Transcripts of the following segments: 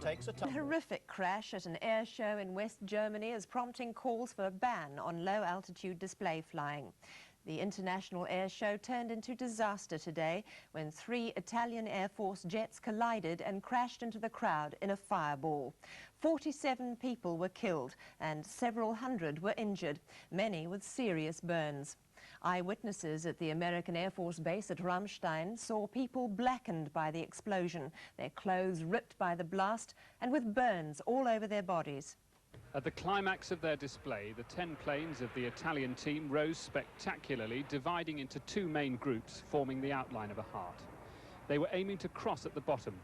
Takes a tumble. A horrific crash at an air show in West Germany is prompting calls for a ban on low-altitude display flying. The international air show turned into disaster today when 3 Italian Air Force jets collided and crashed into the crowd in a fireball. 47 people were killed and several hundred were injured, many with serious burns. Eyewitnesses at the American Air Force base at Ramstein saw people blackened by the explosion, their clothes ripped by the blast and with burns all over their bodies. At the climax of their display, the 10 planes of the Italian team rose spectacularly, dividing into 2 main groups, forming the outline of a heart. They were aiming to cross at the bottom.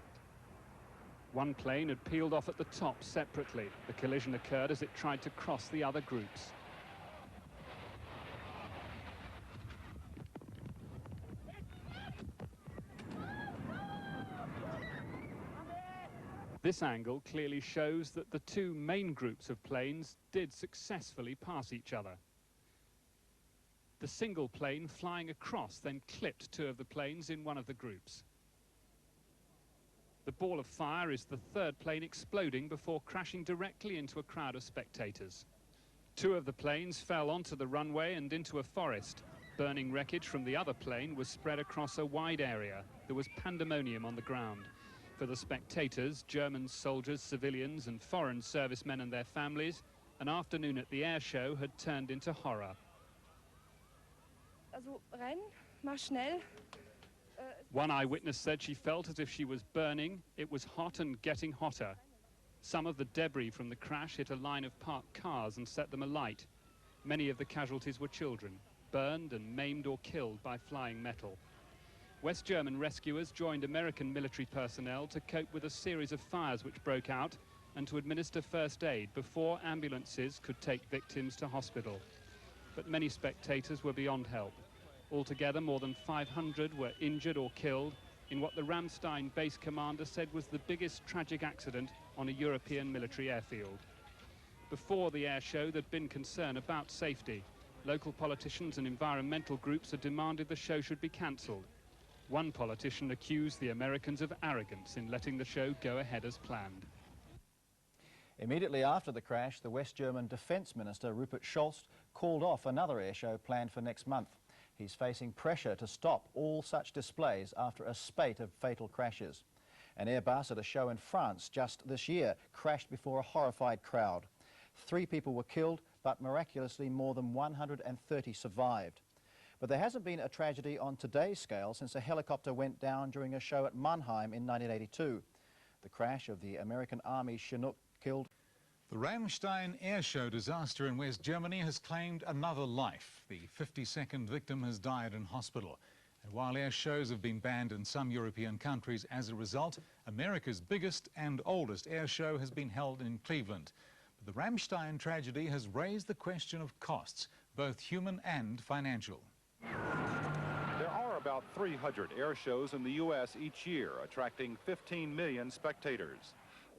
One plane had peeled off at the top separately. The collision occurred as it tried to cross the other groups. This angle clearly shows that the 2 main groups of planes did successfully pass each other. The single plane flying across then clipped 2 of the planes in one of the groups. The ball of fire is the 3rd plane exploding before crashing directly into a crowd of spectators. 2 of the planes fell onto the runway and into a forest. Burning wreckage from the other plane was spread across a wide area. There was pandemonium on the ground. For the spectators, German soldiers, civilians and foreign servicemen and their families, an afternoon at the air show had turned into horror. Also, renn, mach schnell. One eyewitness said she felt as if she was burning. It was hot and getting hotter. Some of the debris from the crash hit a line of parked cars and set them alight. Many of the casualties were children, burned and maimed or killed by flying metal. West German rescuers joined American military personnel to cope with a series of fires which broke out and to administer first aid before ambulances could take victims to hospital. But many spectators were beyond help. Altogether, more than 500 were injured or killed in what the Ramstein base commander said was the biggest tragic accident on a European military airfield. Before the air show, there'd been concern about safety. Local politicians and environmental groups had demanded the show should be cancelled. One politician accused the Americans of arrogance in letting the show go ahead as planned. Immediately after the crash, the West German Defence Minister Rupert Scholz called off another airshow planned for next month. He's facing pressure to stop all such displays after a spate of fatal crashes. An Airbus at a show in France just this year crashed before a horrified crowd. 3 people were killed, but miraculously more than 130 survived. But there hasn't been a tragedy on today's scale since a helicopter went down during a show at Mannheim in 1982. The crash of the American Army Chinook killed. The Ramstein airshow disaster in West Germany has claimed another life. The 52nd victim has died in hospital. And while air shows have been banned in some European countries as a result, America's biggest and oldest air show has been held in Cleveland. But the Ramstein tragedy has raised the question of costs, both human and financial. There are about 300 air shows in the U.S. each year, attracting 15 million spectators.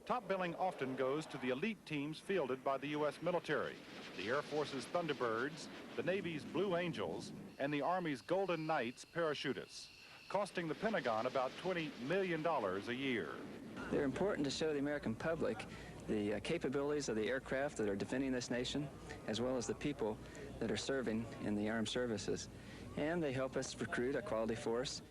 Top billing often goes to the elite teams fielded by the U.S. military, the Air Force's Thunderbirds, the Navy's Blue Angels, and the Army's Golden Knights parachutists, costing the Pentagon about $20 million a year. They're important to show the American public the capabilities of the aircraft that are defending this nation, as well as the people that are serving in the armed services. And they help us recruit a quality force.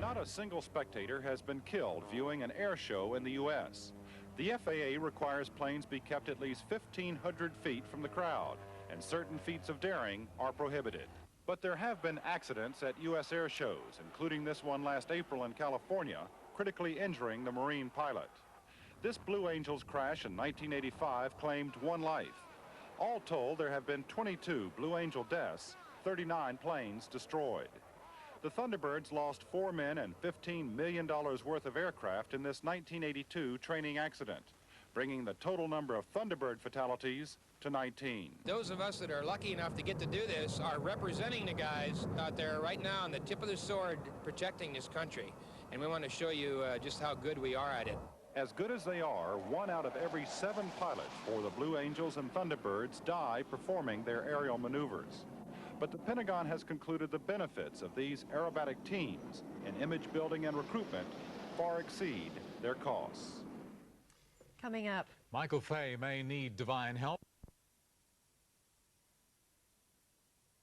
Not a single spectator has been killed viewing an air show in the U.S. The FAA requires planes be kept at least 1,500 feet from the crowd, and certain feats of daring are prohibited. But there have been accidents at U.S. air shows, including this one last April in California, critically injuring the Marine pilot. This Blue Angels crash in 1985 claimed 1 life. All told, there have been 22 Blue Angel deaths, 39 planes destroyed. The Thunderbirds lost 4 men and $15 million worth of aircraft in this 1982 training accident, bringing the total number of Thunderbird fatalities to 19. Those of us that are lucky enough to get to do this are representing the guys out there right now on the tip of the sword protecting this country. And we want to show you just how good we are at it. As good as they are, 1 out of every 7 pilots for the Blue Angels and Thunderbirds die performing their aerial maneuvers. But the Pentagon has concluded the benefits of these aerobatic teams in image building and recruitment far exceed their costs. Coming up. Michael Fay may need divine help.